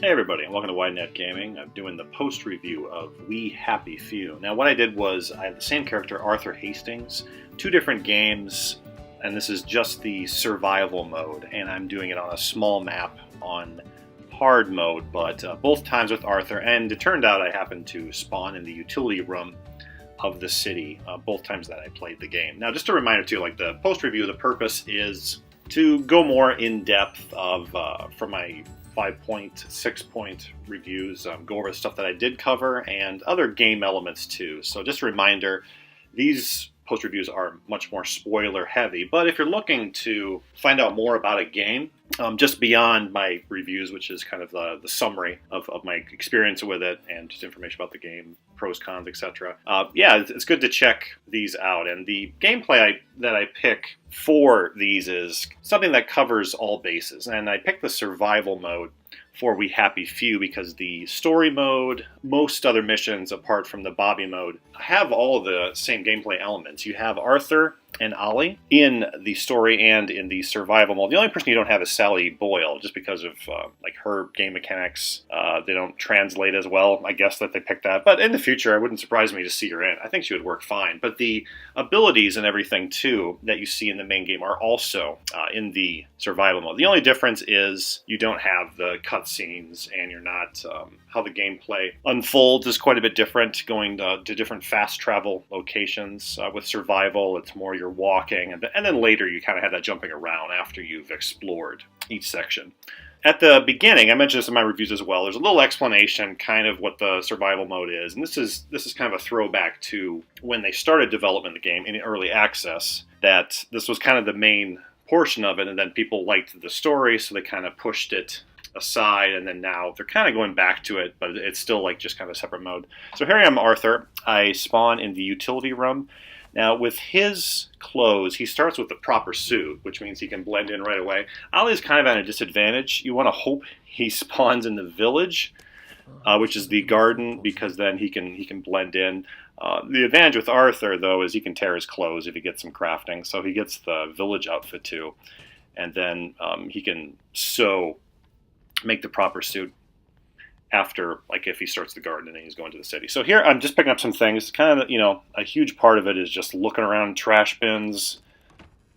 Hey everybody, and welcome to WideNet Gaming. I'm doing the post review of We Happy Few. Now what I did was I have the same character, Arthur Hastings, two different games, and this is just the survival mode, and I'm doing it on a small map on hard mode, but both times with Arthur, and it turned out I happened to spawn in the utility room of the city both times that I played the game. Now just a reminder too, like the post review, the purpose is to go more in depth of from my 5-point, 6-point reviews, go over the stuff that I did cover and other game elements too. So just a reminder, these post reviews are much more spoiler heavy, but if you're looking to find out more about a game, just beyond my reviews, which is kind of the summary of my experience with it and just information about the game, pros, cons, etc. Yeah, it's good to check these out. And the gameplay that I pick for these is something that covers all bases. And I picked the survival mode for We Happy Few because the story mode, most other missions apart from the Bobby mode, have all the same gameplay elements. You have Arthur and Ollie in the story and in the survival mode. The only person you don't have is Sally Boyle, just because of like her game mechanics. They don't translate as well. I guess that they picked that. But in the future, it wouldn't surprise me to see her in. I think she would work fine. But the abilities and everything, too, that you see in the main game are also in the survival mode. The only difference is you don't have the cutscenes, and you're not... how the gameplay unfolds is quite a bit different, going to different fast travel locations. With survival, it's more you're walking, and then later you kind of have that jumping around after you've explored each section. At the beginning, I mentioned this in my reviews as well, there's a little explanation kind of what the survival mode is, and this is kind of a throwback to when they started development of the game in early access, that this was kind of the main portion of it, and then people liked the story, so they kind of pushed it aside, and then now they're kind of going back to it, but it's still like just kind of a separate mode. So here I am, Arthur. I spawn in the utility room. Now with his clothes, he starts with the proper suit, which means he can blend in right away. Ollie's kind of at a disadvantage. You want to hope he spawns in the village, which is the garden, because then he can blend in. The advantage with Arthur, though, is he can tear his clothes if he gets some crafting, so he gets the village outfit too, and then he can make the proper suit after, like, if he starts the garden and he's going to the city. So here I'm just picking up some things. Kind of, a huge part of it is just looking around trash bins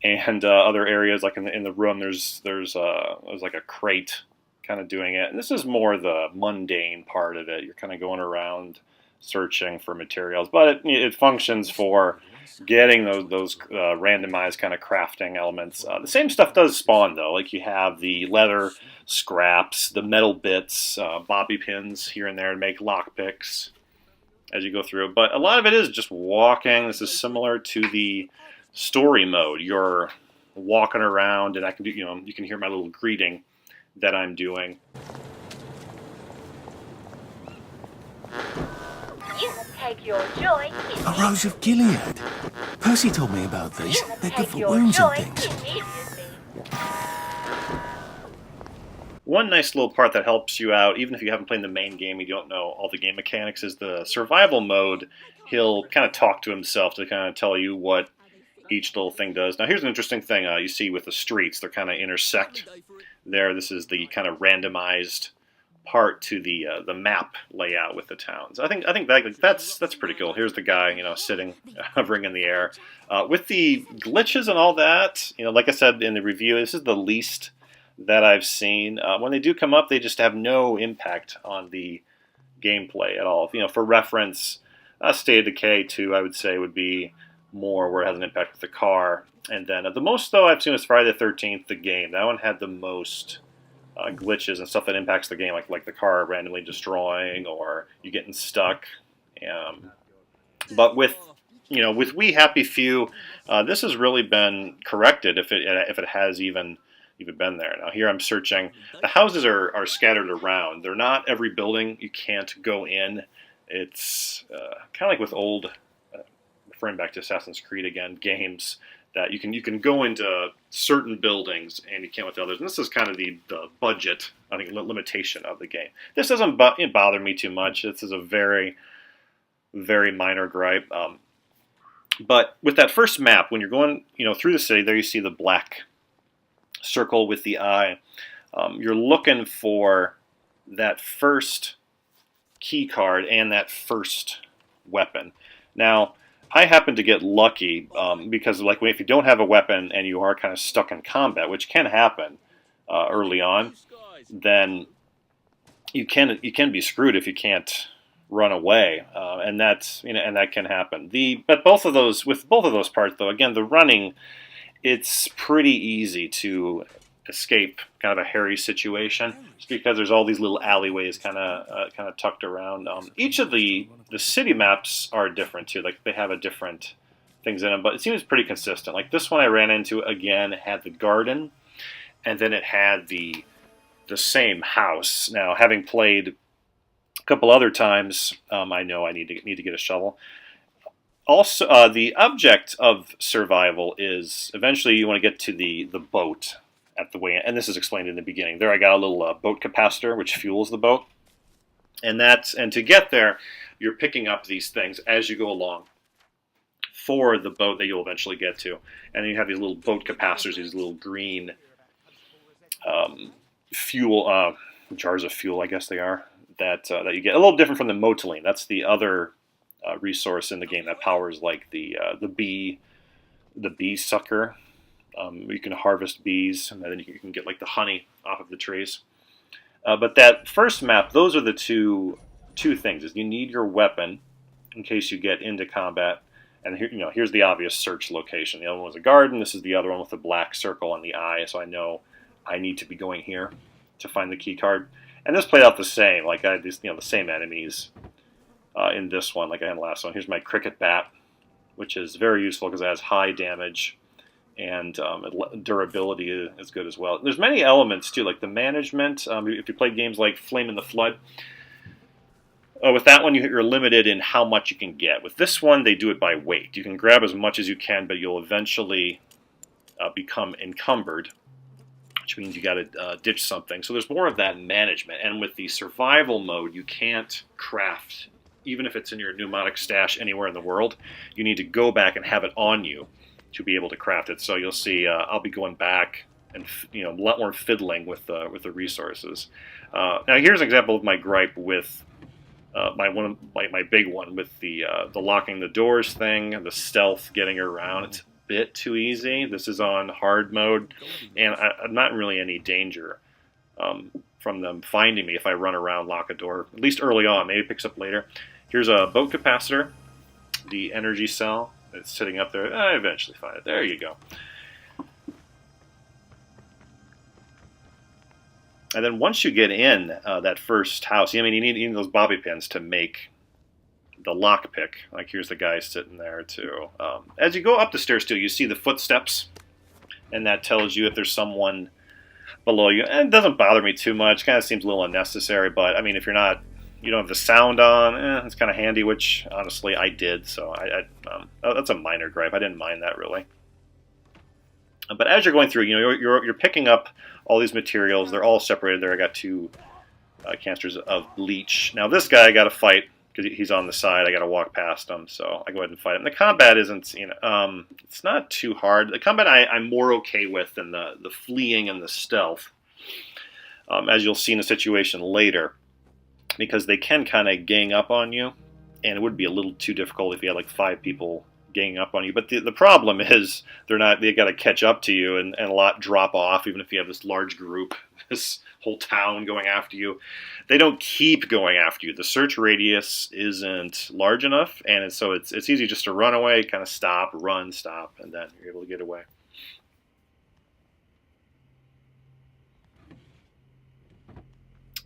and other areas, like in the room. There's like a crate kind of doing it, and this is more the mundane part of it. You're kind of going around searching for materials, but it functions for getting those randomized kind of crafting elements. The same stuff does spawn, though. Like, you have the leather scraps, the metal bits, bobby pins here and there to make lockpicks as you go through. But a lot of it is just walking. This is similar to the story mode. You're walking around, and I can do, you can hear my little greeting that I'm doing. Take your joy. A rose of Gilead. Percy told me about these. They're good for wounds and things. One nice little part that helps you out, even if you haven't played the main game, you don't know all the game mechanics, is the survival mode. He'll kind of talk to himself to kind of tell you what each little thing does. Now here's an interesting thing you see with the streets. They're kind of intersect there. This is the kind of randomized part to the map layout with the towns. I think that's pretty cool. Here's the guy, sitting, hovering in the air. With the glitches and all that, like I said in the review, this is the least that I've seen. When they do come up, they just have no impact on the gameplay at all. For reference, State of Decay 2, I would say, would be more where it has an impact with the car. And then the most, though, I've seen is Friday the 13th, the game. That one had the most glitches and stuff that impacts the game, like the car randomly destroying or you getting stuck. But with We Happy Few, this has really been corrected if it has even been there. Now here I'm searching. The houses are scattered around. They're not every building. You can't go in. It's kind of like with old, referring back to Assassin's Creed again, games, that you can go into certain buildings and you can't with others. And this is kind of the budget, I think, limitation of the game. This doesn't bother me too much. This is a very, very minor gripe. But with that first map, when you're going through the city, there you see the black circle with the eye. You're looking for that first key card and that first weapon. Now, I happen to get lucky because, like, if you don't have a weapon and you are kind of stuck in combat, which can happen early on, then you can be screwed if you can't run away, and that's and that can happen. But with both of those parts, though, again, the running, it's pretty easy to escape kind of a hairy situation, just because there's all these little alleyways kind of tucked around. Each of the city maps are different too. Like, they have a different things in them, but it seems pretty consistent. Like, this one I ran into, again, had the garden, and then it had the same house. Now, having played a couple other times, I know I need to get a shovel. Also, the object of survival is eventually you want to get to the boat at the way, and this is explained in the beginning. There, I got a little boat capacitor which fuels the boat, and to get there, you're picking up these things as you go along for the boat that you'll eventually get to, and then you have these little boat capacitors, these little green fuel jars of fuel, I guess they are, that you get. A little different from the motoline. That's the other resource in the game that powers, like, the bee sucker. You can harvest bees, and then you can get, like, the honey off of the trees. But that first map, those are the two things. Is you need your weapon in case you get into combat, and here's the obvious search location. The other one was a garden. This is the other one with the black circle on the eye, so I know I need to be going here to find the key card. And this played out the same. Like, I had these, the same enemies in this one, like I had in the last one. Here's my cricket bat, which is very useful because it has high damage, and durability is good as well. There's many elements too, like the management. If you play games like Flame in the Flood, with that one you're limited in how much you can get. With this one, they do it by weight. You can grab as much as you can, but you'll eventually become encumbered, which means you got to ditch something. So there's more of that management. And with the survival mode, you can't craft, even if it's in your pneumatic stash anywhere in the world. You need to go back and have it on you to be able to craft it. So you'll see I'll be going back and a lot more fiddling with the resources. Now here's an example of my gripe with my big one with the locking the doors thing, the stealth getting around. It's a bit too easy. This is on hard mode, and I'm not in really any danger from them finding me if I run around, lock a door, at least early on. Maybe it picks up later. Here's a boat capacitor, the energy cell. It's sitting up there. I eventually find it. There you go. And then once you get in that first house, you need those bobby pins to make the lockpick. Like, here's the guy sitting there too. As you go up the stairs too, you see the footsteps, and that tells you if there's someone below you. And it doesn't bother me too much. Kind of seems a little unnecessary, but I mean, if you don't have the sound on, it's kind of handy, which honestly I did, so that's a minor gripe. I didn't mind that really. But as you're going through, you're picking up all these materials. They're all separated there. I got 2 canisters of bleach. Now this guy I got to fight because he's on the side. I got to walk past him, so I go ahead and fight him. The combat isn't, it's not too hard. The combat I'm more okay with than the fleeing and the stealth, as you'll see in a situation later, because they can kind of gang up on you, and it would be a little too difficult if you had like 5 people ganging up on you. But the problem is they got to catch up to you, and a lot drop off, even if you have this large group, this whole town going after you. They don't keep going after you. The search radius isn't large enough, and so it's easy just to run away, kind of stop, run, stop, and then you're able to get away.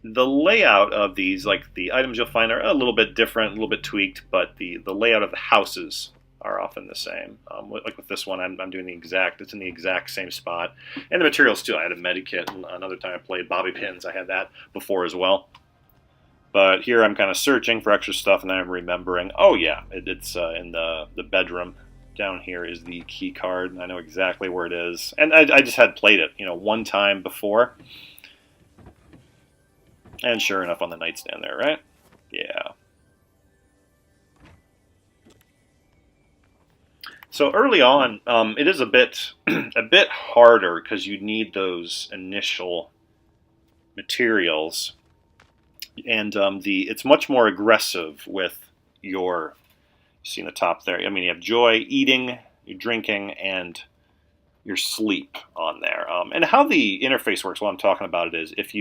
The layout of these, like the items you'll find, are a little bit different, a little bit tweaked, but the layout of the houses are often the same. Like with this one, I'm doing it's in the exact same spot. And the materials too. I had a medikit, and another time I played bobby pins. I had that before as well. But here I'm kind of searching for extra stuff, and then I'm remembering, oh yeah, it's in the bedroom. Down here is the key card, and I know exactly where it is. And I just had played it, one time before. And sure enough, on the nightstand there, right? Yeah. So early on, it is a bit harder because you need those initial materials And it's much more aggressive with your, you see in the top there, I mean, you have joy, eating, your drinking, and your sleep on there. And how the interface works while I'm talking about it is if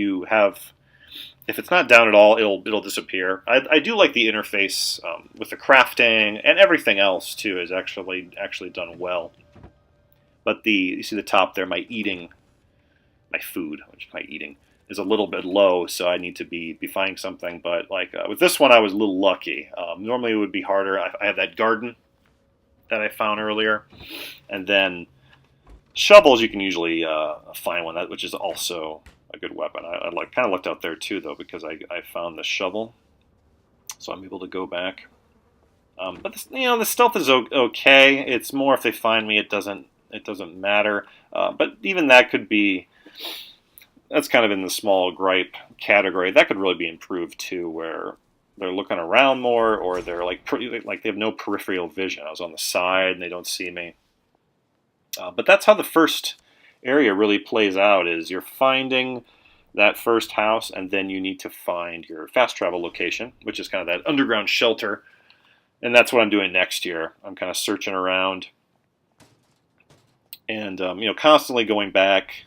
it's not down at all, it'll disappear. I do like the interface with the crafting and everything else too is actually done well. But you see the top there, my food, which my eating is a little bit low, so I need to be finding something. But like with this one, I was a little lucky. Normally it would be harder. I have that garden that I found earlier, and then shovels you can usually find one which is also a good weapon. I kind of looked out there too though because I found the shovel, so I'm able to go back. But the stealth is okay. It's more if they find me, it doesn't matter. But even that could be. That's kind of in the small gripe category. That could really be improved too, where they're looking around more, or they're like they have no peripheral vision. I was on the side and they don't see me. But that's how the first area really plays out. Is you're finding that first house, and then you need to find your fast travel location, which is kind of that underground shelter. And that's what I'm doing next year. I'm kind of searching around, and constantly going back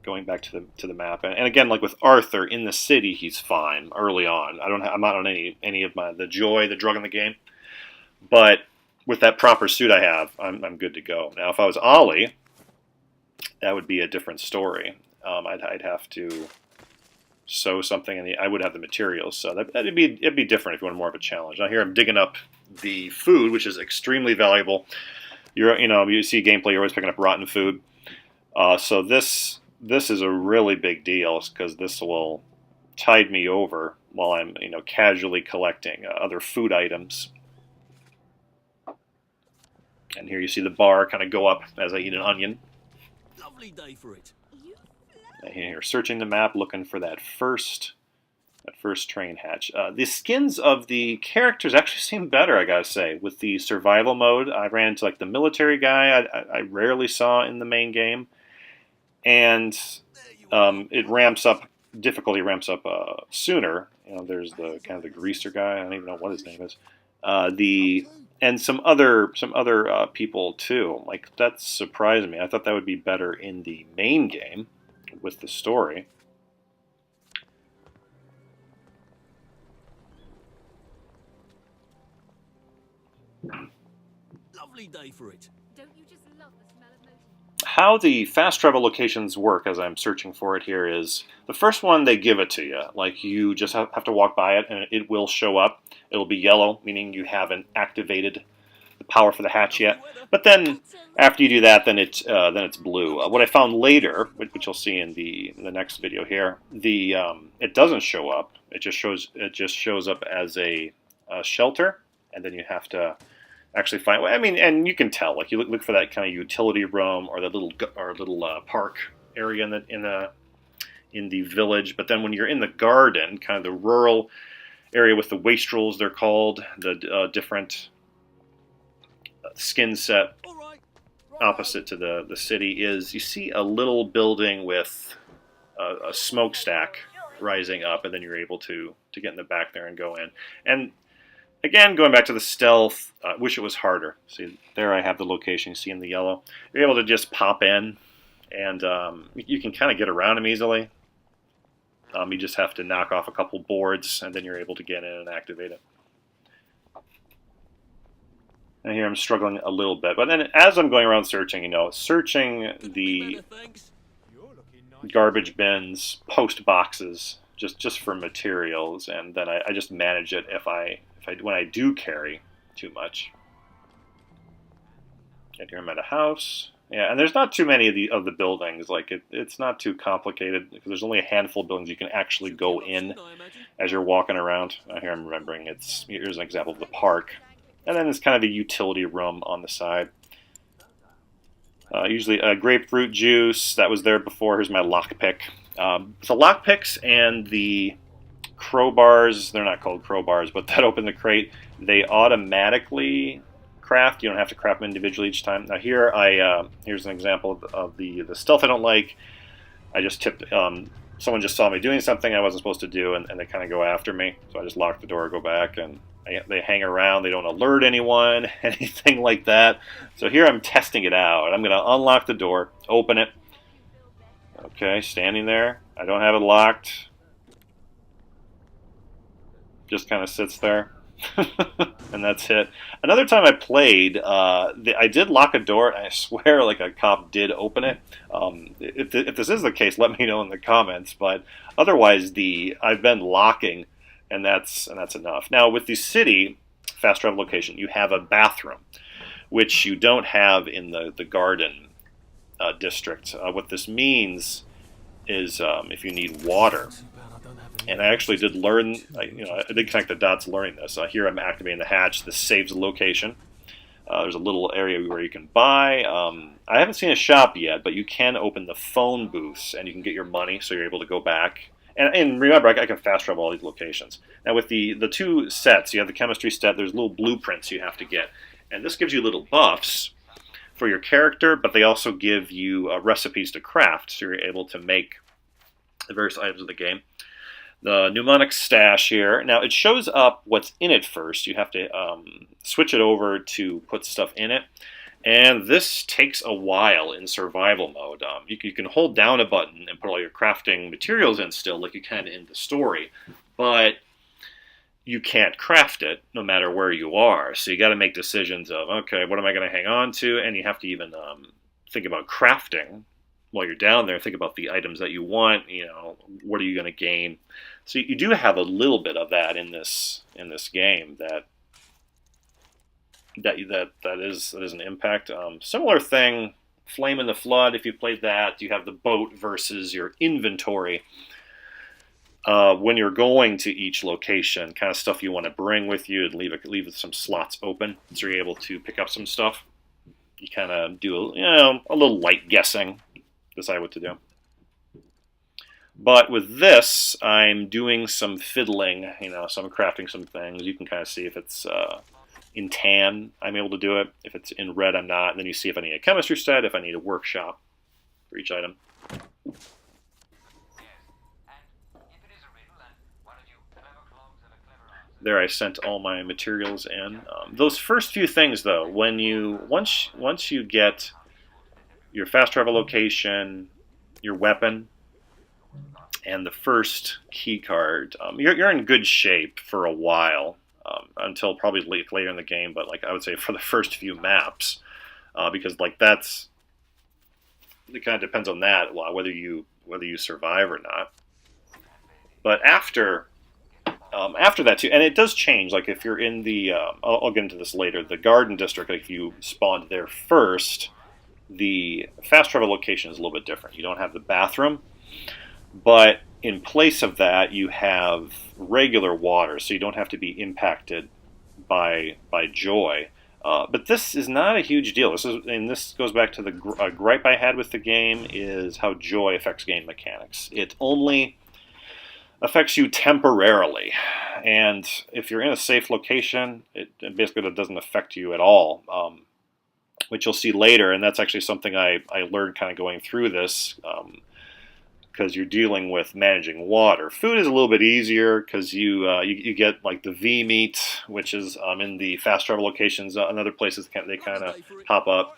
to the map, and again, like with Arthur in the city, he's fine early on. I'm not on any of the joy, the drug in the game, but with that proper suit I have, I'm good to go. Now, if I was Ollie, that would be a different story. I'd have to sew something, and I would have the materials, so it'd be different if you want more of a challenge. Now here I'm digging up the food, which is extremely valuable. You see gameplay, you're always picking up rotten food. So this is a really big deal because this will tide me over while I'm casually collecting other food items. And here you see the bar kind of go up as I eat an onion. Lovely day for it. And here, searching the map, looking for that first train hatch. The skins of the characters actually seem better, I gotta say. With the survival mode, I ran into like the military guy I rarely saw in the main game. And difficulty ramps up sooner. There's the kind of the greaser guy. I don't even know what his name is. And some other people too. Like that surprised me. I thought that would be better in the main game with the story. Lovely day for it. Don't you just love the smell of motor? How the fast travel locations work as I'm searching for it here is, the first one they give it to you. Like you just have to walk by it and it will show up. It'll be yellow, meaning you haven't activated the power for the hatch yet. But then after you do that, then it's blue. What I found later, which you'll see in the next video here, it doesn't show up. It just shows up as a shelter, and then you have to actually find. I mean, and you can tell. Like you look for that kind of utility room or the little park area in the village. But then when you're in the garden, kind of the rural area with the wastrels, they're called, the different skin set opposite to the city, is you see a little building with a smokestack rising up, and then you're able to get in the back there and go in. And again, going back to the stealth, I wish it was harder. See, there I have the location. You see in the yellow. You're able to just pop in, and you can kind of get around them easily. You just have to knock off a couple boards, and then you're able to get in and activate it. And here I'm struggling a little bit. But then as I'm going around searching, searching the garbage bins, post boxes, just for materials, and then I just manage it when I do carry too much. And here I'm at a house. Yeah, and there's not too many of the buildings. Like it's not too complicated because there's only a handful of buildings you can actually go in as you're walking around. Here I'm remembering here's an example of the park. And then there's kind of a utility room on the side. Usually grapefruit juice, that was there before. Here's my lockpick. So lockpicks and the crowbars, they're not called crowbars, but that open the crate, they automatically craft. You don't have to craft them individually each time. Now here, here's an example of the stealth I don't like. I just tipped someone just saw me doing something I wasn't supposed to do, and they kind of go after me. So I just lock the door, go back, and they hang around. They don't alert anyone, anything like that. So here I'm testing it out. I'm going to unlock the door, open it. Okay, standing there. I don't have it locked. Just kind of sits there. And that's it. Another time I played, I did lock a door, and I swear like a cop did open it. If this is the case, let me know in the comments. But otherwise, I've been locking, and that's enough. Now with the city fast travel location, you have a bathroom, which you don't have in the garden district. What this means is if you need water. And I actually did learn, I did connect the dots learning this. Here I'm activating the hatch. This saves the location. There's a little area where you can buy. I haven't seen a shop yet, but you can open the phone booths and you can get your money, so you're able to go back. And remember, I can fast travel all these locations. Now with the two sets, you have the chemistry set, there's little blueprints you have to get. And this gives you little buffs for your character, but they also give you recipes to craft, so you're able to make the various items of the game. The mnemonic stash here. Now it shows up what's in it first. You have to switch it over to put stuff in it. And this takes a while in survival mode. You can hold down a button and put all your crafting materials in still, like you can in the story. But you can't craft it no matter where you are. So you got to make decisions of, okay, what am I going to hang on to? And you have to even think about crafting while you're down there. Think about the items that you want. What are you going to gain? So you do have a little bit of that in this game that is an impact. Similar thing, Flame in the Flood. If you played that, you have the boat versus your inventory. When you're going to each location, kind of stuff you want to bring with you, and leave some slots open, so you're able to pick up some stuff. You kind of do a little light guessing, decide what to do. But with this, I'm doing some fiddling, so I'm crafting some things. You can kind of see if it's in tan, I'm able to do it. If it's in red, I'm not. And then you see if I need a chemistry set, if I need a workshop for each item. There, I sent all my materials in. Those first few things, though, once you get your fast travel location, your weapon, and the first key card, you're in good shape for a while, until probably later in the game. But I would say for the first few maps, because it kind of depends on that, whether you survive or not. But after that too, and it does change. Like if you're in the, I'll get into this later, the garden district. If you spawned there first, the fast travel location is a little bit different. You don't have the bathroom, but in place of that, you have regular water, so you don't have to be impacted by joy. But this is not a huge deal. This goes back to the gripe I had with the game, is how joy affects game mechanics. It only affects you temporarily, and if you're in a safe location, it basically doesn't affect you at all, which you'll see later. And that's actually something I learned kind of going through this, because you're dealing with managing water. Food is a little bit easier because you get like the V meat, which is in the fast travel locations. In other places they kind of pop up.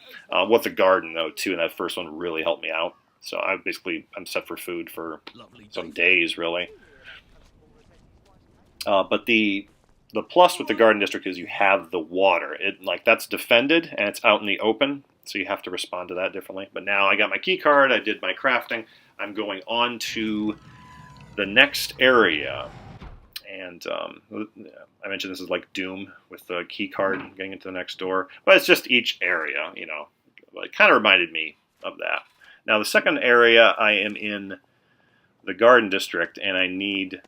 With the garden though too, and that first one really helped me out. So I'm set for food for some days really. But the plus with the garden district is you have the water. That's defended and it's out in the open, so you have to respond to that differently. But now I got my key card, I did my crafting, I'm going on to the next area. And I mentioned this is like Doom with the key card getting into the next door, but it's just each area, it kind of reminded me of that. Now the second area, I am in the garden district, and I need,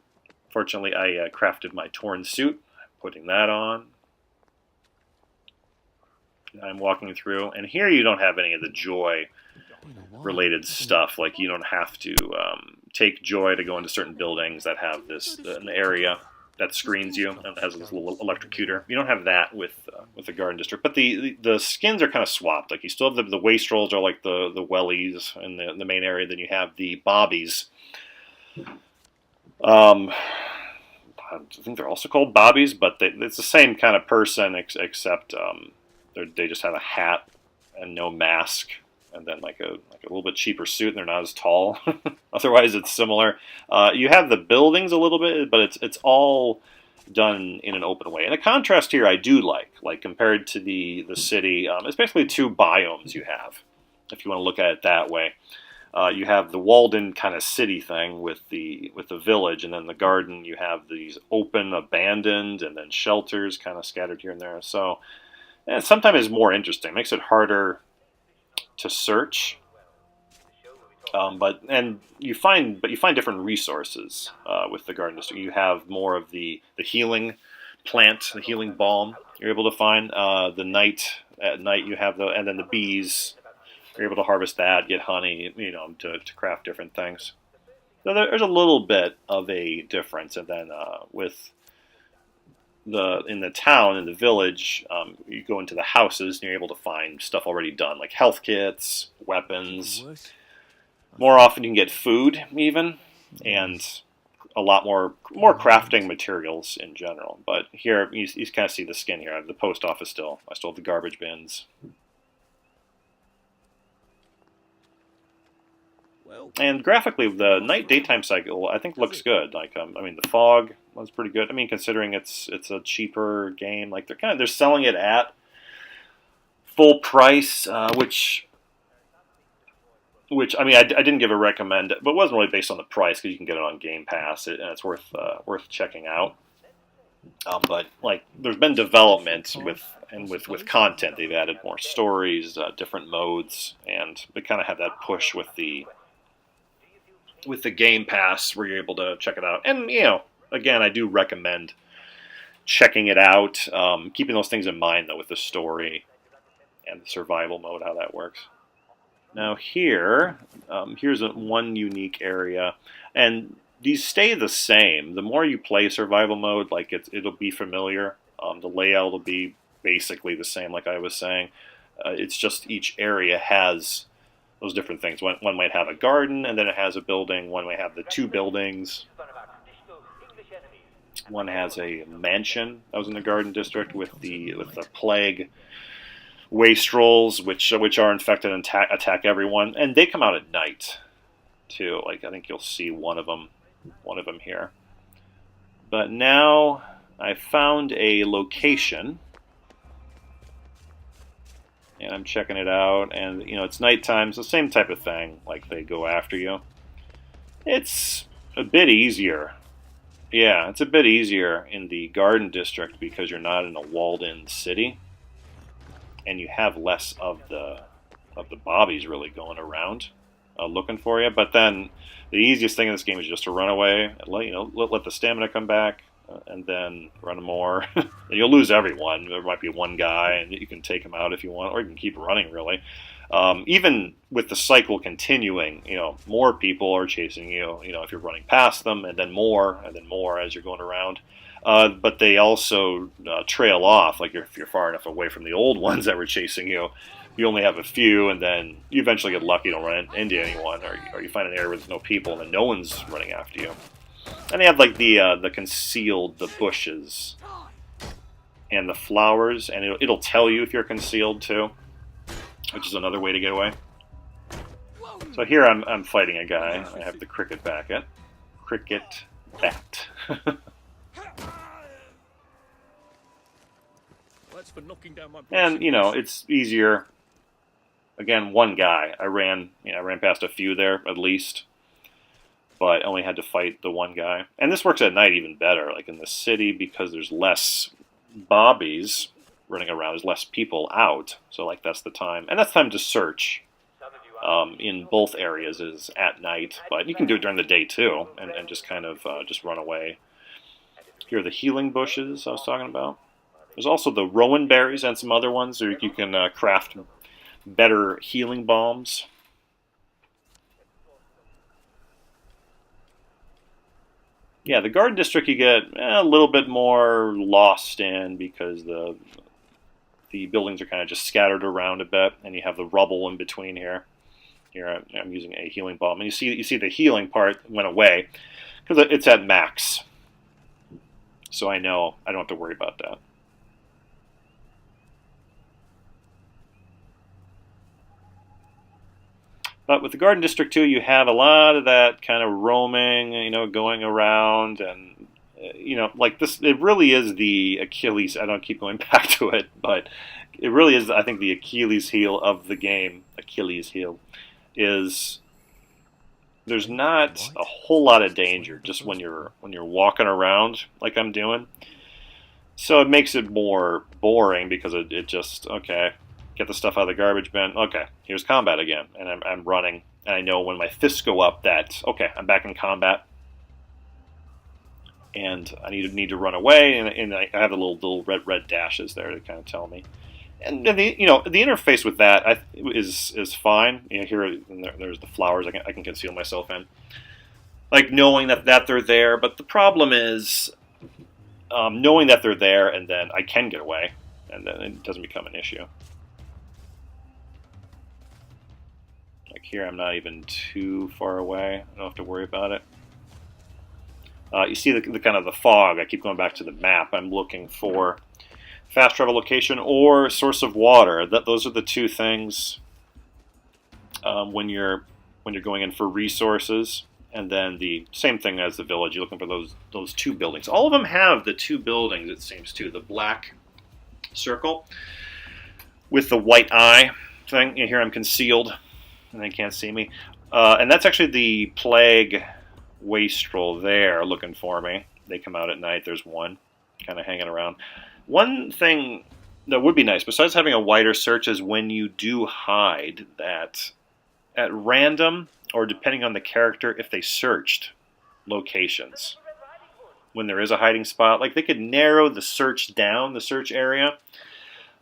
fortunately I crafted my torn suit, putting that on. I'm walking through, and here you don't have any of the joy related stuff. Like you don't have to take joy to go into certain buildings that have an area that screens you and has this little electrocutor. You don't have that with the garden district, but the skins are kind of swapped. Like you still have the wastrels are like the wellies in the main area. Then you have the bobbies I think they're also called bobbies, but it's the same kind of person, except they just have a hat and no mask, and then like a little bit cheaper suit, and they're not as tall. Otherwise, it's similar. You have the buildings a little bit, but it's all done in an open way. And the contrast here I do like compared to the city. It's basically two biomes you have, if you want to look at it that way. You have the walled-in kind of city thing with the village, and then the garden. You have these open, abandoned, and then shelters kind of scattered here and there. So, and sometimes it's more interesting. It makes it harder to search, but you find different resources with the garden district. You have more of the healing plant, the healing balm. You're able to find at night you have and then the bees. You're able to harvest that, get honey, to craft different things. So there's a little bit of a difference, and then in the town, in the village, you go into the houses and you're able to find stuff already done, like health kits, weapons. More often you can get food, even, and a lot more crafting materials in general. But here you kind of see the skin here. I have the post office still. I still have the garbage bins. And graphically, the night-daytime cycle I think looks good. Like, the fog was pretty good. I mean, considering it's a cheaper game, like they're selling it at full price, which I didn't give a recommend, but it wasn't really based on the price because you can get it on Game Pass, and it's worth checking out. But like, there's been development with content. They've added more stories, different modes, and they kind of have that push with the Game Pass where you're able to check it out. And, again, I do recommend checking it out, keeping those things in mind, though, with the story and the survival mode, how that works. Now here's one unique area, and these stay the same. The more you play survival mode, like it'll be familiar. The layout will be basically the same, like I was saying. It's just each area has those different things. One might have a garden, and then it has a building. One might have the two buildings. One has a mansion that was in the garden district with the plague wastrels, which are infected and attack everyone, and they come out at night too. Like, I think you'll see one of them here. But now I found a location. And I'm checking it out, and it's nighttime. It's the same type of thing. Like, they go after you. It's a bit easier. Yeah, it's a bit easier in the Garden District because you're not in a walled-in city, and you have less of the bobbies really going around looking for you. But then the easiest thing in this game is just to run away, and let the stamina come back. And then run more. And you'll lose everyone. There might be one guy, and you can take him out if you want, or you can keep running, really. Even with the cycle continuing, more people are chasing you, if you're running past them, and then more as you're going around. But they also trail off. Like, if you're far enough away from the old ones that were chasing you, you only have a few, and then you eventually get lucky, don't run into anyone, or you find an area where there's no people, and then no one's running after you. And they have like the concealed, the bushes and the flowers, and it'll tell you if you're concealed too, which is another way to get away. So here I'm fighting a guy. I have the cricket bat. And it's easier. Again, one guy. I ran past a few there at least. But I only had to fight the one guy. And this works at night even better. Like in the city, because there's less bobbies running around, there's less people out. So like that's the time. And that's time to search in both areas is at night. But you can do it during the day too, and just kind of just run away. Here are the healing bushes I was talking about. There's also the rowan berries and some other ones where you can craft better healing balms. Yeah, the Garden District you get a little bit more lost in because the buildings are kind of just scattered around a bit, and you have the rubble in between here. Here I'm using a healing balm, and you see the healing part went away because it's at max. So I know I don't have to worry about that. But with the Garden District 2, you have a lot of that kind of roaming, going around, and like this. It really is the Achilles. I don't keep going back to it, but it really is. I think the Achilles heel of the game. Achilles heel is there's not a whole lot of danger just when you're walking around like I'm doing. So it makes it more boring because it just okay. Get the stuff out of the garbage bin. Okay, here's combat again, and I'm running, and I know when my fists go up that okay, I'm back in combat, and I need to run away, and I have the little red dashes there to kind of tell me, and the the interface with that is fine. Here there's the flowers I can conceal myself in, like knowing that they're there, but the problem is knowing that they're there, and then I can get away, and then it doesn't become an issue. Like here, I'm not even too far away. I don't have to worry about it. You see the kind of the fog. I keep going back to the map. I'm looking for fast travel location or source of water. Those are the two things when you're going in for resources. And then the same thing as the village. You're looking for those two buildings. All of them have the two buildings. It seems to the black circle with the white eye thing. Here I'm concealed. And they can't see me. And that's actually the plague wastrel there looking for me. They come out at night. There's one kind of hanging around. One thing that would be nice, besides having a wider search, is when you do hide that at random, or depending on the character, if they searched locations. When there is a hiding spot, like they could narrow the search down, the search area,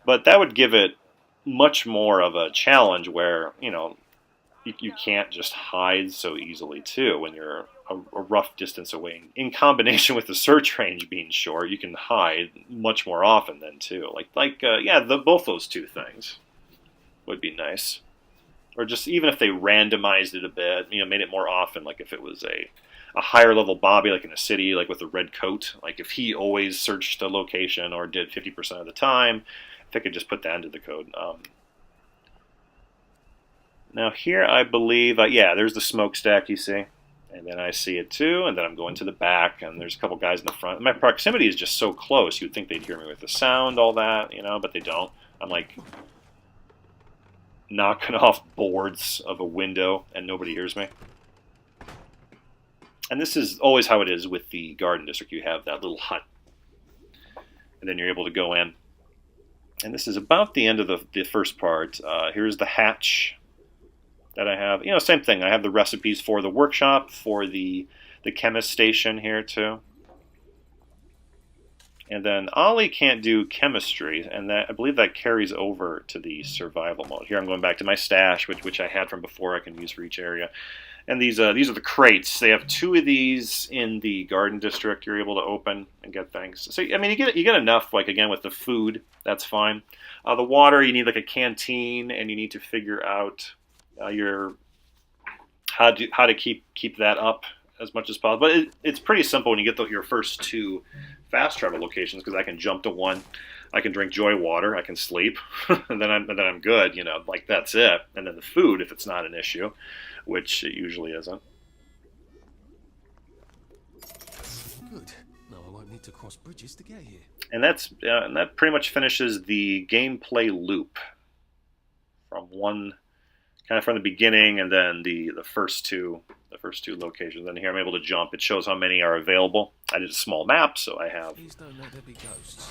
but that would give it much more of a challenge where, you can't just hide so easily too when you're a rough distance away. In combination with the search range being short, you can hide much more often then too. Both those two things would be nice. Or just even if they randomized it a bit, made it more often. Like if it was a higher level Bobby, like in a city, like with a red coat, like if he always searched a location or did 50% of the time, if they could just put that into the code. Now here I believe, there's the smokestack you see. And then I see it too, and then I'm going to the back, and there's a couple guys in the front. My proximity is just so close, you'd think they'd hear me with the sound, all that, but they don't. I'm like knocking off boards of a window, and nobody hears me. And this is always how it is with the Garden District. You have that little hut, and then you're able to go in. And this is about the end of the first part. Here's the hatch that I have. Same thing. I have the recipes for the workshop, for the chemist station here too. And then Ollie can't do chemistry, and I believe that carries over to the survival mode. Here I'm going back to my stash, which I had from before. I can use for each area. And these are the crates. They have 2 of these in the Garden District. You're able to open and get things. So I mean, you get enough. Like again with the food, that's fine. The water, you need like a canteen, and you need to figure out how to keep that up as much as possible. But it's pretty simple when you get your first 2 fast travel locations, because I can jump to one, I can drink joy water, I can sleep, and then I'm good. Like that's it. And then the food, if it's not an issue, which it usually isn't. Good. No, I won't need to cross bridges to get here. And that pretty much finishes the gameplay loop from the beginning, and then the first two locations. And here I'm able to jump. It shows how many are available. I did a small map, so I have Please don't let there be ghosts.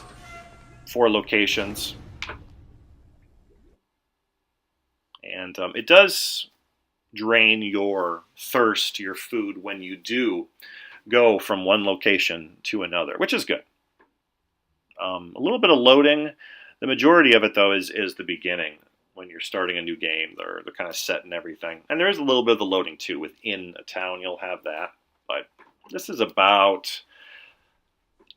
4 locations. And it does drain your thirst, your food, when you do go from one location to another, which is good. A little bit of loading. The majority of it, though, is the beginning. When you're starting a new game, they're kind of set and everything. And there is a little bit of the loading, too. Within a town, you'll have that. But this is about,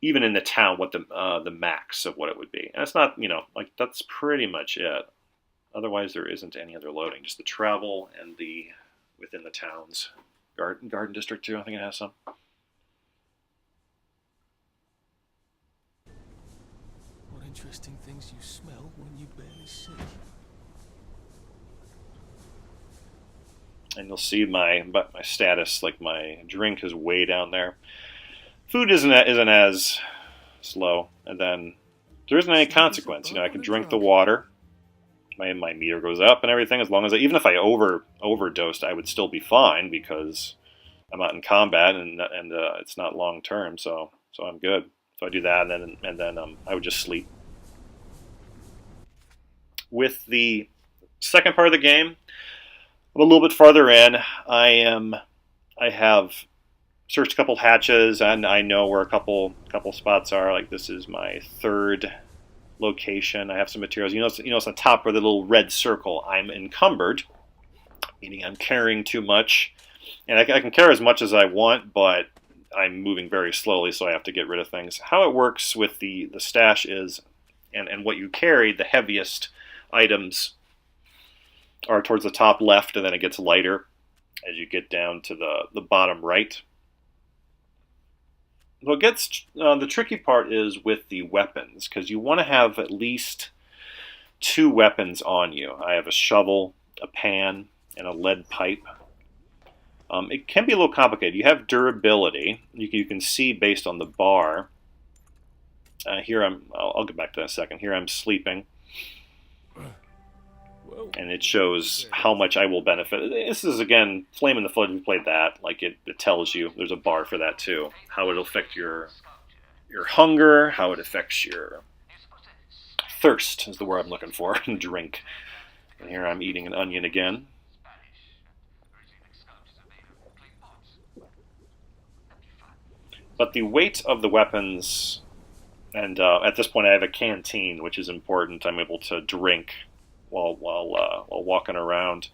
even in the town, what the max of what it would be. And it's not, that's pretty much it. Otherwise, there isn't any other loading. Just the travel and the within the towns. Garden District too, I think it has some. What interesting things you smell when you barely see. And you'll see my status, like my drink is way down there. Food isn't as slow, and then there isn't any consequence. You know, I can drink the water. My meter goes up and everything. As long as even if I overdosed, I would still be fine because I'm not in combat and it's not long term. So I'm good. So I do that, and then I would just sleep. With the second part of the game, I'm a little bit farther in. I have searched a couple hatches, and I know where a couple spots are. Like this is my third location. I have some materials. You know, it's on top where the little red circle. I'm encumbered, meaning I'm carrying too much, and I can carry as much as I want, but I'm moving very slowly, so I have to get rid of things. How it works with the stash is, and what you carry, the heaviest items are towards the top left, and then it gets lighter as you get down to the bottom right. What gets the tricky part is with the weapons, because you want to have at least 2 weapons on you. I have a shovel, a pan, and a lead pipe. It can be a little complicated. You have durability. You can see based on the bar. Here I'll get back to that in a second. Here I'm sleeping. And it shows how much I will benefit. This is, again, Flame in the Flood. We played that. Like it tells you. There's a bar for that, too. How it'll affect your hunger, how it affects your thirst is the word I'm looking for, and drink. And here I'm eating an onion again. But the weight of the weapons, and at this point I have a canteen, which is important. I'm able to drink while walking around,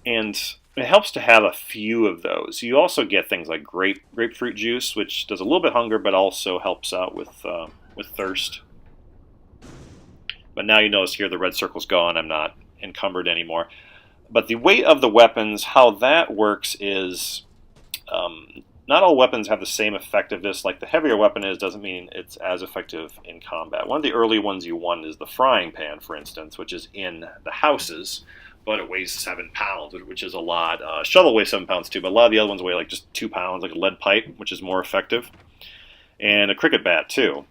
and it helps to have a few of those. You also get things like grapefruit juice, which does a little bit hunger, but also helps out with thirst. But now you notice here the red circle's gone. I'm not encumbered anymore. But the weight of the weapons, how that works is not all weapons have the same effectiveness. Like the heavier weapon is doesn't mean it's as effective in combat. One of the early ones you want is the frying pan, for instance, which is in the houses, but it weighs 7 pounds, which is a lot. Shovel weighs 7 pounds too, but a lot of the other ones weigh like just 2 pounds, like a lead pipe, which is more effective. And a cricket bat too.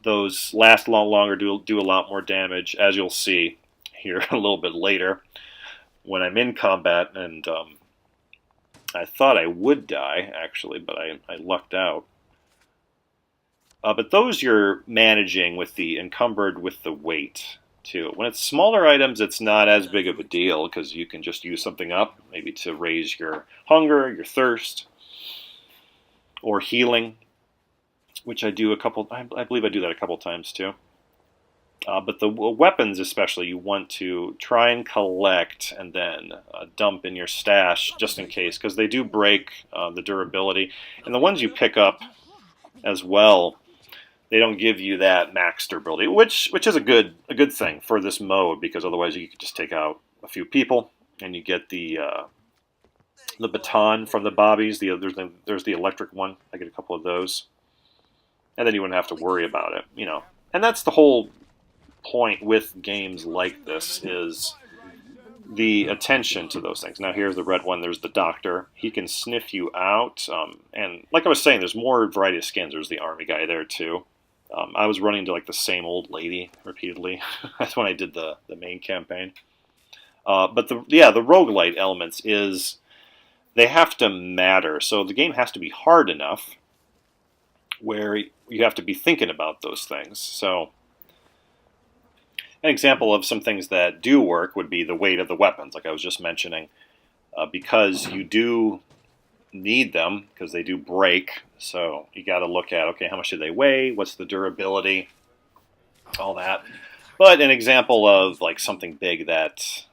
Those last a lot longer, do a lot more damage, as you'll see here a little bit later when I'm in combat. And I thought I would die, actually, but I lucked out. But those you're managing with the encumbered with the weight, too. When it's smaller items, it's not as big of a deal, because you can just use something up, maybe to raise your hunger, your thirst, or healing, which I do I believe I do that a couple times, too. But the weapons especially, you want to try and collect and then dump in your stash just in case, because they do break the durability. And the ones you pick up as well, they don't give you that max durability, which is a good thing for this mode, because otherwise you could just take out a few people and you get the baton from the bobbies. There's the electric one. I get a couple of those, and then you wouldn't have to worry about it, you know. And that's the whole point with games like this, is the attention to those things. Now here's the red one. There's the doctor. He can sniff you out, and like I was saying, there's more variety of skins. There's the army guy there too. I was running into like the same old lady repeatedly. That's when I did the main campaign. But the roguelite elements is they have to matter. So the game has to be hard enough where you have to be thinking about those things. So an example of some things that do work would be the weight of the weapons, like I was just mentioning, because you do need them, because they do break. So you got to look at, okay, how much do they weigh? What's the durability? All that. But an example of like something big that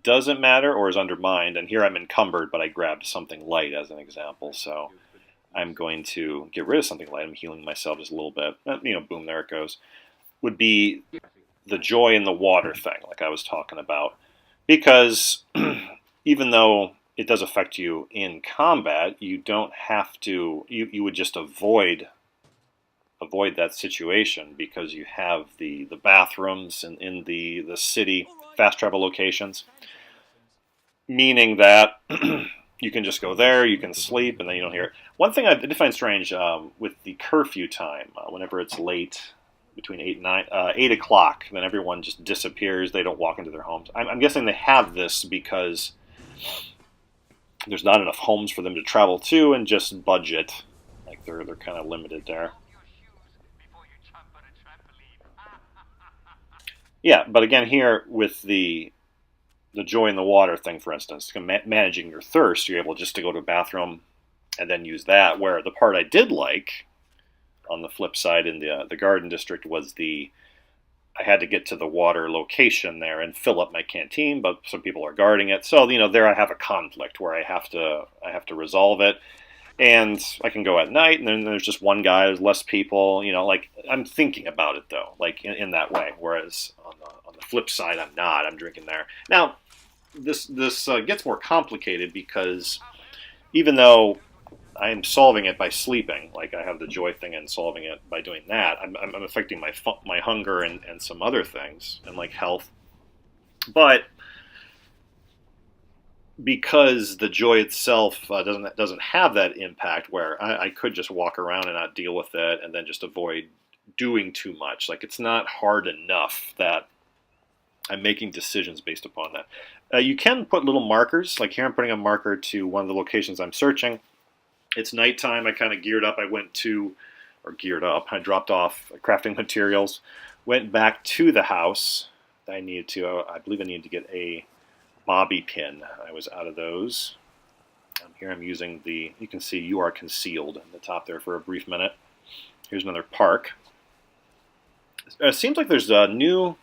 doesn't matter or is undermined, and here I'm encumbered, but I grabbed something light as an example. So I'm going to get rid of something light. I'm healing myself just a little bit. You know, boom, there it goes. would be the joy in the water thing, like I was talking about. Because even though it does affect you in combat, you don't have to, you would just avoid that situation because you have the bathrooms in the city fast travel locations, meaning that you can just go there, you can sleep, and then you don't hear it. One thing I did find strange with the curfew time, whenever it's late, between 8 and 9, 8 o'clock, then everyone just disappears. They don't walk into their homes. I'm guessing they have this because there's not enough homes for them to travel to, and just budget. Like they're kind of limited there. Yeah, but again here with the joy in the water thing, for instance, managing your thirst, you're able just to go to a bathroom and then use that. Where the part I did like, on the flip side, in the Garden District, was I had to get to the water location there and fill up my canteen, but some people are guarding it. So there I have a conflict where I have to resolve it, and I can go at night, and then there's just one guy, there's less people. Like I'm thinking about it though, like in that way. Whereas on the flip side, I'm not. I'm drinking there now. This gets more complicated because even though I'm solving it by sleeping, like I have the joy thing and solving it by doing that, I'm affecting my hunger and some other things, and like health. But because the joy itself doesn't have that impact, where I could just walk around and not deal with it, and then just avoid doing too much. Like it's not hard enough that I'm making decisions based upon that. You can put little markers, like here I'm putting a marker to one of the locations I'm searching. It's nighttime. I kind of geared up. I dropped off crafting materials, went back to the house. I believe I needed to get a bobby pin. I was out of those. Here I'm using you can see "You are concealed" in the top there for a brief minute. Here's another park. It seems like there's a new...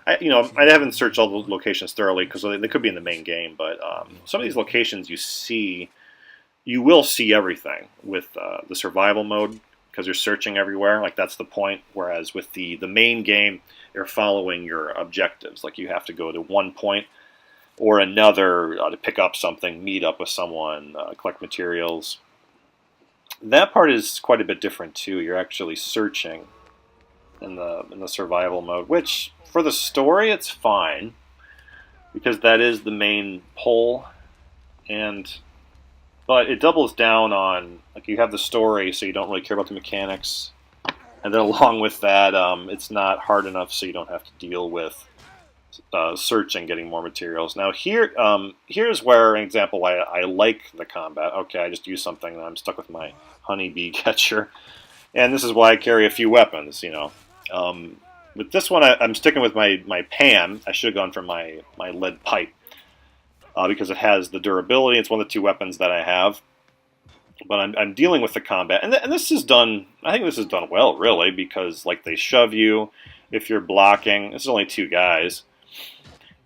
I haven't searched all the locations thoroughly because they could be in the main game, but some of these locations you will see everything with the survival mode because you're searching everywhere. Like that's the point. Whereas with the main game, you're following your objectives. Like you have to go to one point or another to pick up something, meet up with someone, collect materials. That part is quite a bit different too. You're actually searching in the survival mode, which for the story it's fine because that is the main pull, but it doubles down on, like, you have the story, so you don't really care about the mechanics, and then along with that, it's not hard enough, so you don't have to deal with searching, getting more materials. Now here's where an example why I like the combat. Okay, I just used something, and I'm stuck with my honeybee catcher, and this is why I carry a few weapons. With this one, I'm sticking with my pan. I should have gone for my lead pipe because it has the durability. It's one of the two weapons that I have. But I'm dealing with the combat, and this is done. I think this is done well, really, because like they shove you if you're blocking. This is only two guys,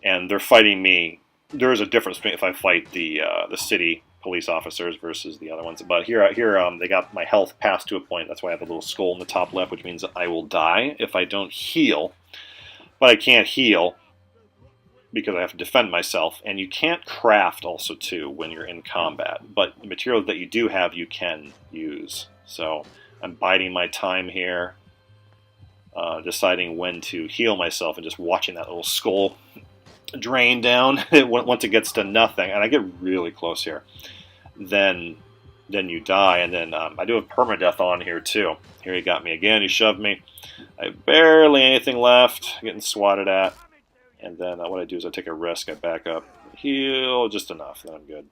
and they're fighting me. There is a difference between if I fight the city police officers versus the other ones. But here they got my health passed to a point. That's why I have a little skull in the top left, which means I will die if I don't heal. But I can't heal because I have to defend myself. And you can't craft also too when you're in combat. But the materials that you do have, you can use. So I'm biding my time here, deciding when to heal myself, and just watching that little skull drain down once it gets to nothing, and I get really close here, then you die. And then I do have permadeath on here too. Here he got me again. He shoved me. I have barely anything left, getting swatted at. And then what I do is I take a risk. I back up, heal just enough, then I'm good.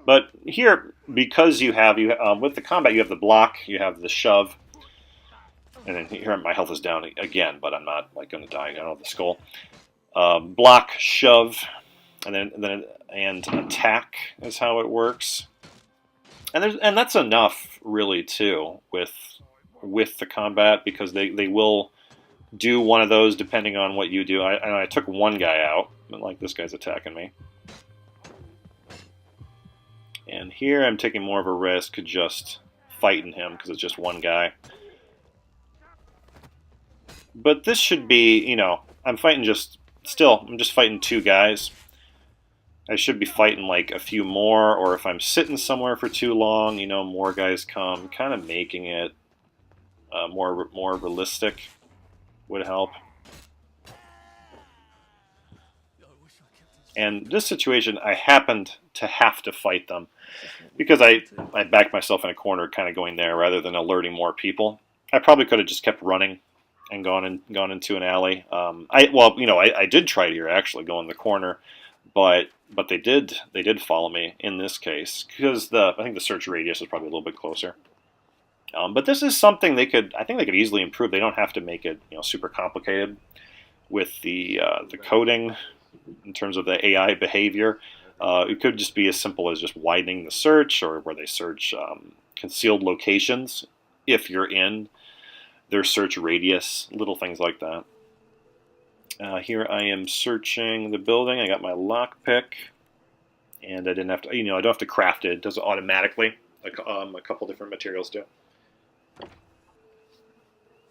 But here, because you have with the combat, you have the block, you have the shove. And then here my health is down again, but I'm not like going to die. I don't have the skull. Block, shove, and then attack is how it works. And that's enough really too with the combat, because they will do one of those depending on what you do. I took one guy out, but like this guy's attacking me. And here I'm taking more of a risk just fighting him because it's just one guy. But this should be, you know, I'm just fighting 2 guys. I should be fighting like a few more, or if I'm sitting somewhere for too long, you know, more guys come, kind of making it more realistic would help. And this situation, I happened to have to fight them because I backed myself in a corner, kind of going there rather than alerting more people. I probably could have just kept running and gone into an alley. I did try here actually go in the corner, but they did follow me in this case because I think the search radius is probably a little bit closer. But this is something I think they could easily improve. They don't have to make it, you know, super complicated with the coding in terms of the AI behavior. It could just be as simple as just widening the search, or where they search concealed locations if you're in their search radius, little things like that. Here I am searching the building. I got my lockpick, and I didn't have to, you know, I don't have to craft it. It does it automatically, like a couple different materials do.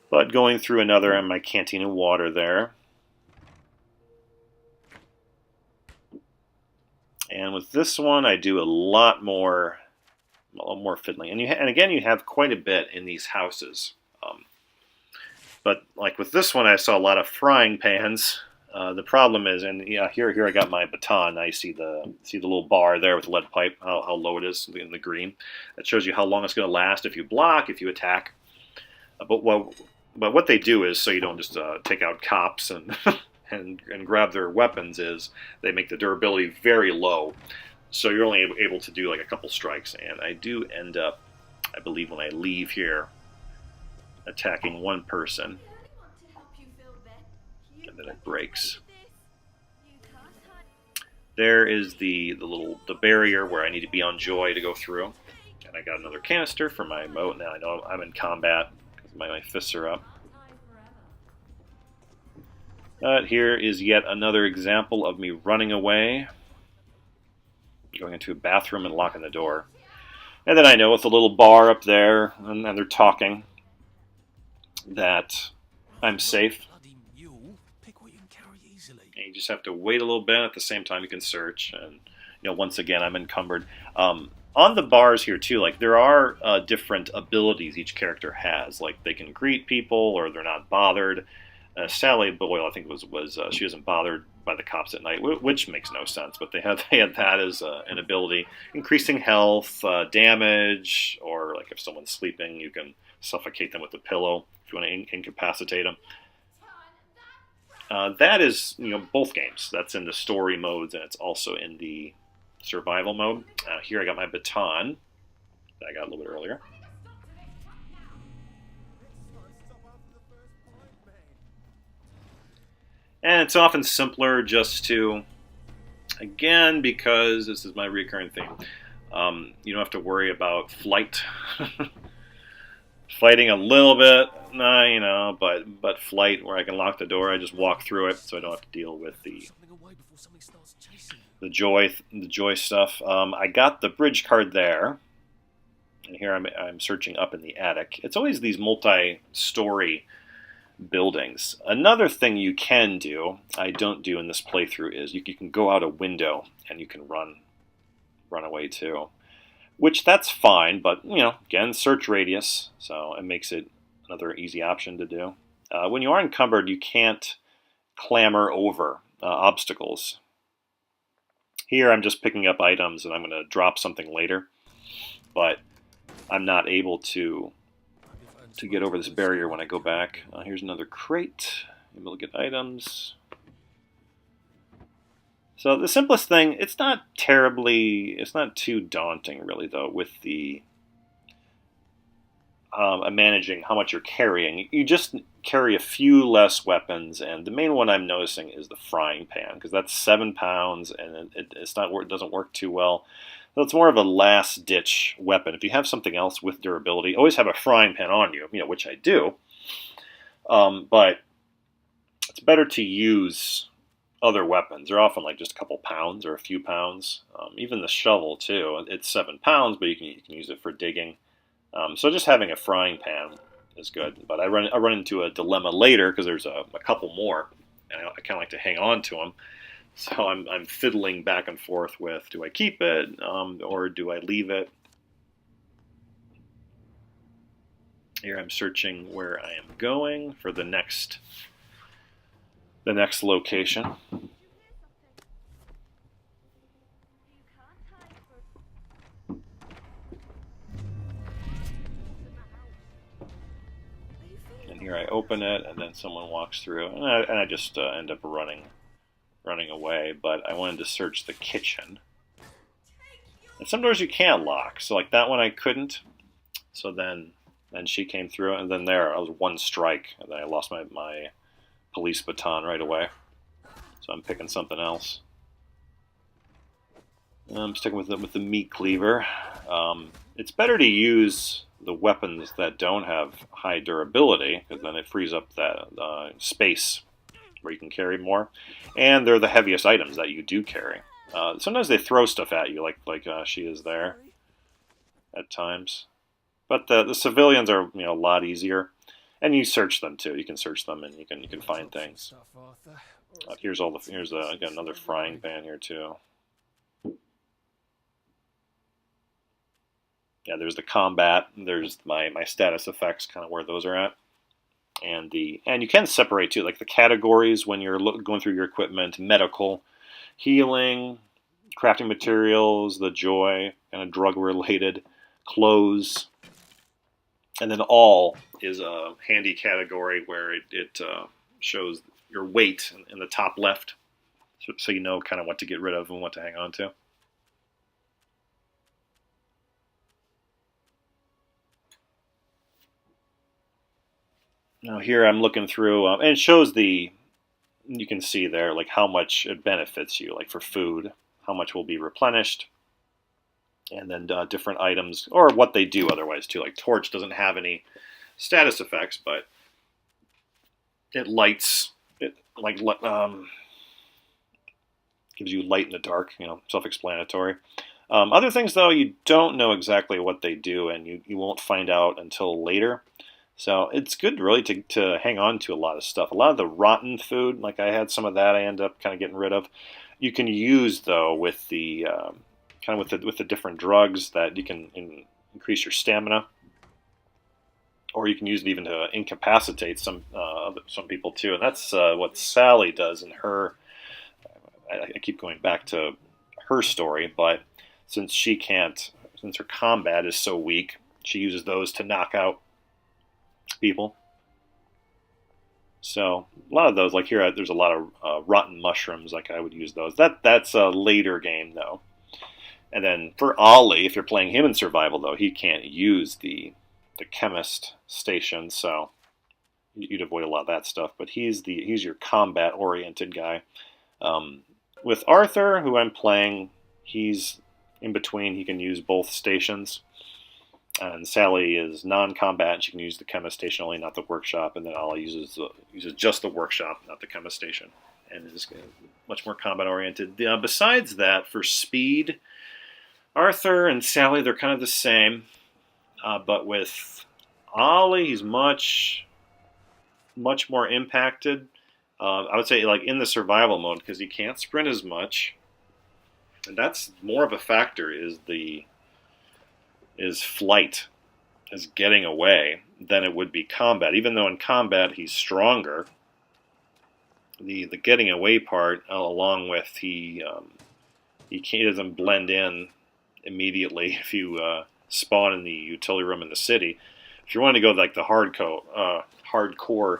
But going through another, and my canteen of water there. And with this one, I do a lot more fiddling. And again, you have quite a bit in these houses. But like with this one, I saw a lot of frying pans. The problem is, and yeah, here I got my baton. Now you see the little bar there with the lead pipe, how low it is in the green. That shows you how long it's going to last if you block, if you attack. But what they do is, so you don't just take out cops and and grab their weapons, is they make the durability very low. So you're only able to do like a couple strikes. And I do end up, I believe when I leave here, attacking one person. And then it breaks. There is the barrier where I need to be on joy to go through. And I got another canister for my emote. Now I know I'm in combat because my fists are up. But here is yet another example of me running away, going into a bathroom and locking the door. And then I know with the little bar up there, and they're talking, that I'm safe. And you just have to wait a little bit. At the same time, you can search. And you know, once again, I'm encumbered. On the bars here too, like there are different abilities each character has. Like they can greet people, or they're not bothered. Sally Boyle, I think was she wasn't bothered by the cops at night, which makes no sense. But they had that as an ability, increasing health, damage, or like if someone's sleeping, you can suffocate them with a pillow if you want to incapacitate them. That is, you know, both games. That's in the story modes, and it's also in the survival mode. Here I got my baton that I got a little bit earlier. And it's often simpler just to, again, because this is my recurring theme, you don't have to worry about flight. Fighting a little bit, you know, but flight where I can lock the door, I just walk through it, so I don't have to deal with the joy stuff. I got the bridge card there, and here I'm searching up in the attic. It's always these multi-story buildings. Another thing you can do, I don't do in this playthrough, is you can go out a window and you can run away too. Which that's fine, but you know, again, search radius, so it makes it another easy option to do. When you are encumbered, you can't clamber over obstacles. Here I'm just picking up items and I'm going to drop something later, but I'm not able to get over this barrier when I go back. Here's another crate. Able to get items. So the simplest thing, it's not too daunting really though with the managing how much you're carrying. You just carry a few less weapons, and the main one I'm noticing is the frying pan, because that's 7 pounds and it doesn't work too well. So it's more of a last-ditch weapon. If you have something else with durability, always have a frying pan on you, which I do. But it's better to use other weapons. They're often like just a couple pounds or a few pounds. Even the shovel too. It's 7 pounds, but you can use it for digging. So just having a frying pan is good. But I run into a dilemma later because there's a couple more, and I kind of like to hang on to them. So I'm fiddling back and forth with, do I keep it or do I leave it? Here I'm searching where I am going for the next location. And here I open it, and then someone walks through, and I just end up running away. But I wanted to search the kitchen, and some doors you can't lock. So like that one I couldn't. So then she came through, and then there I was one strike, and then I lost my police baton right away. So I'm picking something else. I'm sticking with the meat cleaver. It's better to use the weapons that don't have high durability, because then it frees up that space where you can carry more. And they're the heaviest items that you do carry. Sometimes they throw stuff at you, like she is there at times. But the civilians are a lot easier, and you search them too. You can search them, and you can find things. Here's I got another frying pan here too. Yeah, there's the combat. There's my status effects, kind of where those are at, and you can separate too, like the categories when you're going through your equipment: medical, healing, crafting materials, the joy, kind of drug related, clothes, and then all is a handy category where it shows your weight in the top left, so you know kind of what to get rid of and what to hang on to. Now here I'm looking through, and it shows you can see there like how much it benefits you, like for food, how much will be replenished, and then different items, or what they do otherwise too. Like torch doesn't have any status effects, but it lights, gives you light in the dark, self-explanatory. Other things though, you don't know exactly what they do, and you won't find out until later. So it's good really to hang on to a lot of stuff. A lot of the rotten food, like I had some of that, I end up kind of getting rid of. You can use though with the with the different drugs that you can increase your stamina, or you can use it even to incapacitate some people too. And that's what Sally does in her. I keep going back to her story, but since her combat is so weak, she uses those to knock out people. So a lot of those, like here, there's a lot of rotten mushrooms. Like I would use those. That's a later game though. And then for Ollie, if you're playing him in survival though, he can't use the chemist station, so you'd avoid a lot of that stuff. But he's your combat oriented guy. With Arthur, who I'm playing, he's in between. He can use both stations. And Sally is non-combat, and she can use the chemist station only, not the workshop. And then Ollie uses just the workshop, not the chemist station, and is much more combat-oriented. Besides that, for speed, Arthur and Sally, they're kind of the same. But with Ollie, he's much more impacted. I would say like in the survival mode, because he can't sprint as much. And that's more of a factor, is flight, is getting away, than it would be combat. Even though in combat he's stronger, the getting away part, along with he doesn't blend in immediately if you spawn in the utility room in the city. If you want to go like the hardcore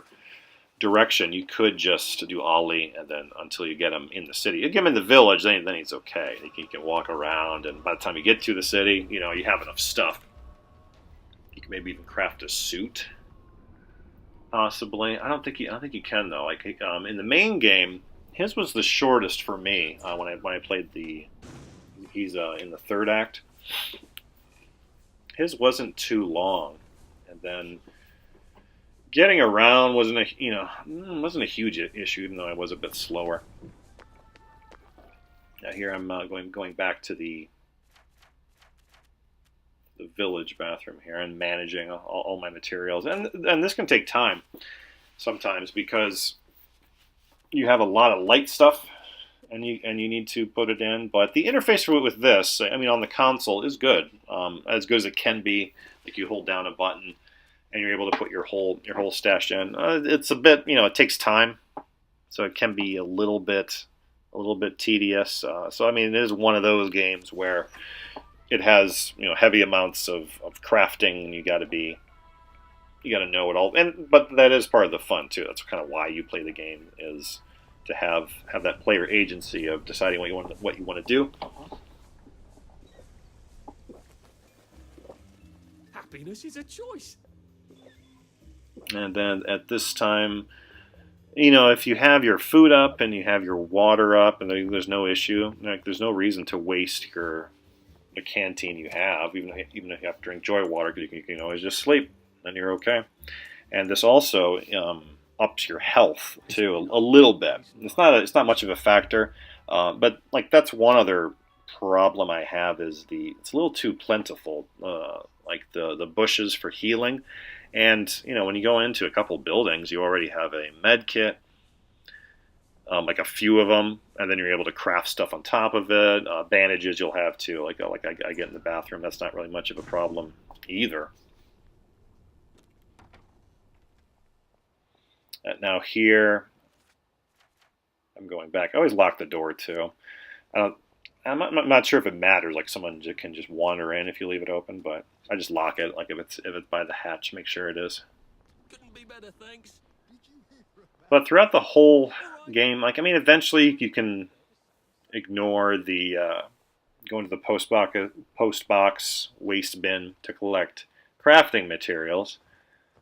direction, you could just do Ollie, and then until you get him in the city. You get him in the village, then he's okay. He can walk around, and by the time you get to the city, you have enough stuff. You can maybe even craft a suit, possibly. I don't think you can though. Like in the main game, his was the shortest for me when I played he's in the third act. His wasn't too long, and then getting around wasn't a huge issue, even though I was a bit slower. Now here I'm going back to the village bathroom here and managing all my materials. And this can take time sometimes because you have a lot of light stuff and you need to put it in. But the interface with this, I mean, on the console is good, as good as it can be. Like you hold down a button and you're able to put your whole stash in. It's a bit, it takes time, so it can be a little bit tedious. So I mean, it is one of those games where it has heavy amounts of crafting, and you got to know it all. But that is part of the fun too. That's kind of why you play the game, is to have that player agency of deciding what you want to do. Happiness is a choice. And then at this time, if you have your food up and you have your water up, and there's no issue, like there's no reason to waste the canteen you have, even if you have to drink joy water, because you can always just sleep, and you're okay. And this also ups your health too a little bit. It's not much of a factor, but like that's one other problem I have is it's a little too plentiful. Like the bushes for healing, and when you go into a couple buildings, you already have a med kit, like a few of them, and then you're able to craft stuff on top of it. Bandages you'll have too, like I get in the bathroom. That's not really much of a problem either. Now here, I'm going back. I always lock the door too. I'm not sure if it matters. Like someone can just wander in if you leave it open, but I just lock it. Like if it's by the hatch, make sure it is. Couldn't be better, thanks. But throughout the whole game, eventually you can ignore the go into the post box waste bin to collect crafting materials.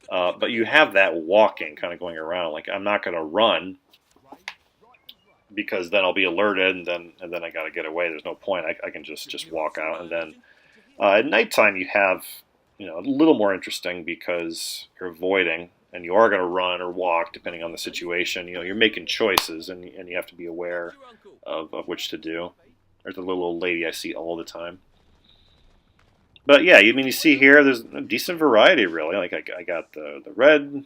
But you have that walking kind of going around. Like I'm not going to run, because then I'll be alerted, and then I got to get away. There's no point. I can just walk out, and then at nighttime you have a little more interesting, because you're avoiding, and you are going to run or walk depending on the situation. You're making choices, and you have to be aware of which to do. There's a little old lady I see all the time. But yeah, you see here there's a decent variety really. Like I got the red,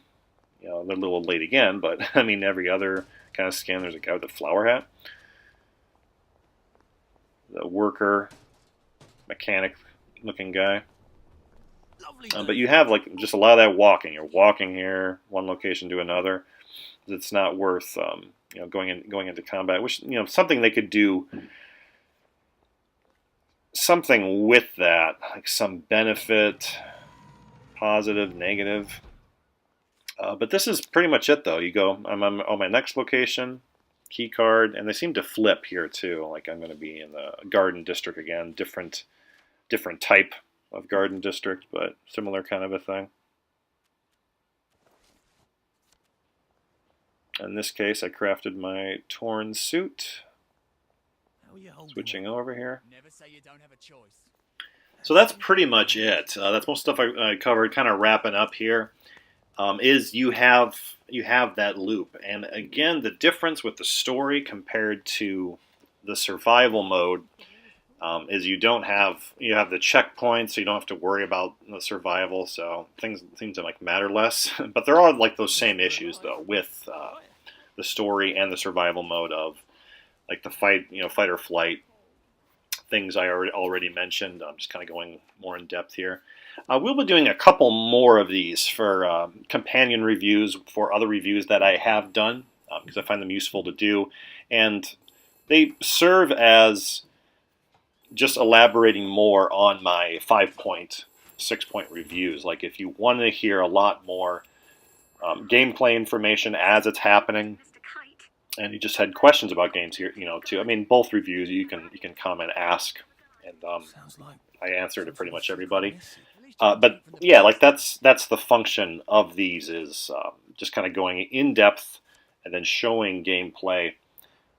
the little old lady again, but every other kind of skin. There's a guy with a flower hat, the worker, mechanic looking guy. But you have just a lot of that walking. You're walking here, one location to another. It's not worth going into combat. Which something they could do, something with that, like some benefit, positive, negative. But this is pretty much it, though. You go, I'm on my next location, key card, and they seem to flip here too. Like I'm going to be in the garden district again, different type of garden district, but similar kind of a thing. In this case, I crafted my torn suit. Switching over here. Never say you don't have a choice. So that's pretty much it. That's most stuff I covered. Kind of wrapping up here. Is you have that loop, and again, the difference with the story compared to the survival mode is you have the checkpoints, so you don't have to worry about the survival. So things seem to matter less, but there are those same issues though with the story and the survival mode of the fight or flight things I already mentioned. I'm just kind of going more in depth here. We'll be doing a couple more of these for companion reviews for other reviews that I have done, because I find them useful to do, and they serve as just elaborating more on my 5-point, 6-point reviews. Like if you want to hear a lot more gameplay information as it's happening, and you just had questions about games here, too. Both reviews you can comment, ask, and I answer to pretty much everybody. But yeah, that's the function of these, is just kind of going in depth and then showing gameplay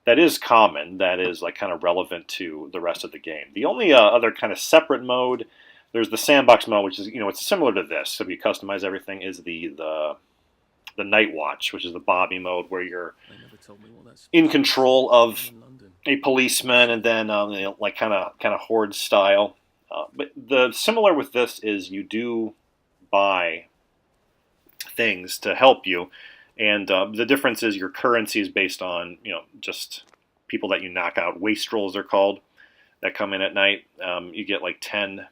that is common, that is kind of relevant to the rest of the game. The only other kind of separate mode, there's the sandbox mode, which is it's similar to this. So you customize everything. Is the Night Watch, which is the Bobby mode, where you're in control of a policeman, and then kind of horde style. But the similar with this is you do buy things to help you, and the difference is your currency is based on just people that you knock out. Wastrels they're called, that come in at night. You get like 10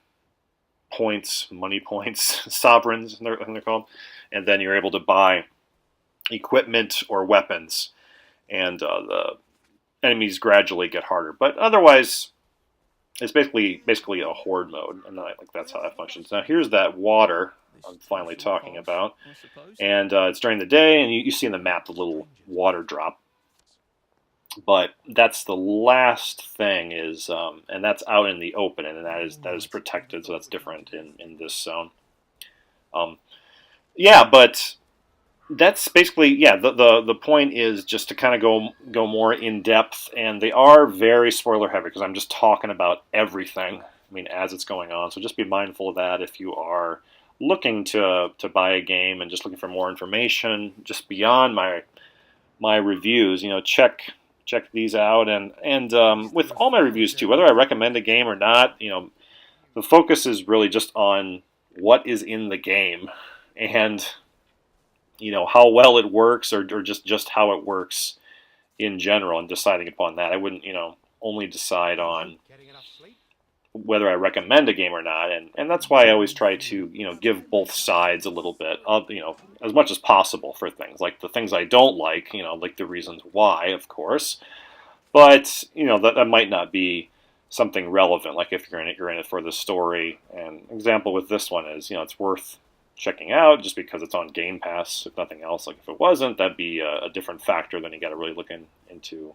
points, money points, sovereigns they're called, and then you're able to buy equipment or weapons, and the enemies gradually get harder. But otherwise, it's basically a horde mode, and that's how that functions. Now here's that water I'm finally talking about, and it's during the day, and you see in the map the little water drop. But that's the last thing is, and that's out in the open, and that is protected, so that's different in this zone. Yeah, but that's basically the point is just to kind of go more in depth, and they are very spoiler heavy because I'm just talking about everything. I mean, as it's going on, so just be mindful of that if you are looking to buy a game and just looking for more information, just beyond my reviews. Check these out, and with all my reviews too, whether I recommend a game or not, the focus is really just on what is in the game, and how well it works, or just how it works in general, and deciding upon that. I wouldn't only decide on whether I recommend a game or not, and that's why I always try to give both sides a little bit of as much as possible for things like the things I don't like, like the reasons why, of course, but that might not be something relevant. Like if you're in it for the story. And example with this one is it's worth checking out just because it's on Game Pass, if nothing else. Like if it wasn't, that'd be a different factor. Then you got to really look into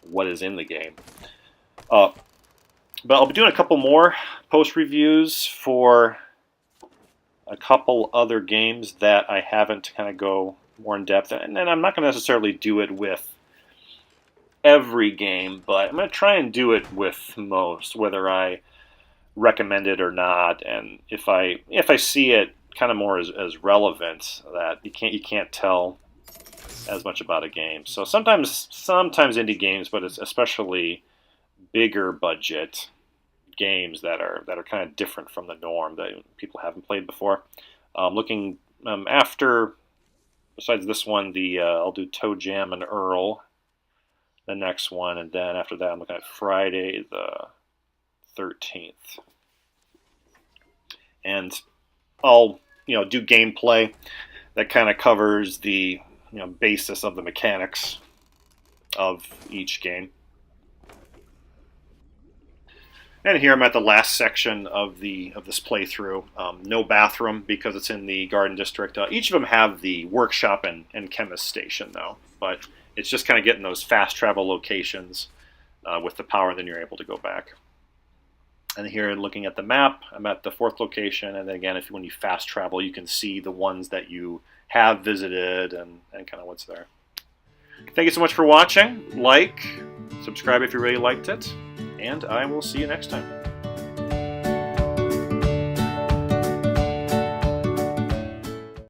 what is in the game. But I'll be doing a couple more post reviews for a couple other games that I haven't kind of go more in depth, and I'm not going to necessarily do it with every game, but I'm going to try and do it with most, whether I recommend it or not, and if I see it kind of more as relevant, that you can't tell as much about a game. So sometimes indie games, but it's especially bigger budget games that are kind of different from the norm that people haven't played before. Looking after, besides this one, I'll do Toe Jam and Earl, the next one, and then after that I'm looking at Friday the 13th, and I'll do gameplay that kind of covers the basis of the mechanics of each game. And here I'm at the last section of this playthrough. No bathroom because it's in the Garden District. Each of them have the workshop and chemist station though, but it's just kind of getting those fast travel locations with the power, and then you're able to go back. And here, looking at the map, I'm at the 4th location, and then again, when you fast travel, you can see the ones that you have visited and kind of what's there. Thank you so much for watching. Like, subscribe if you really liked it, and I will see you next time.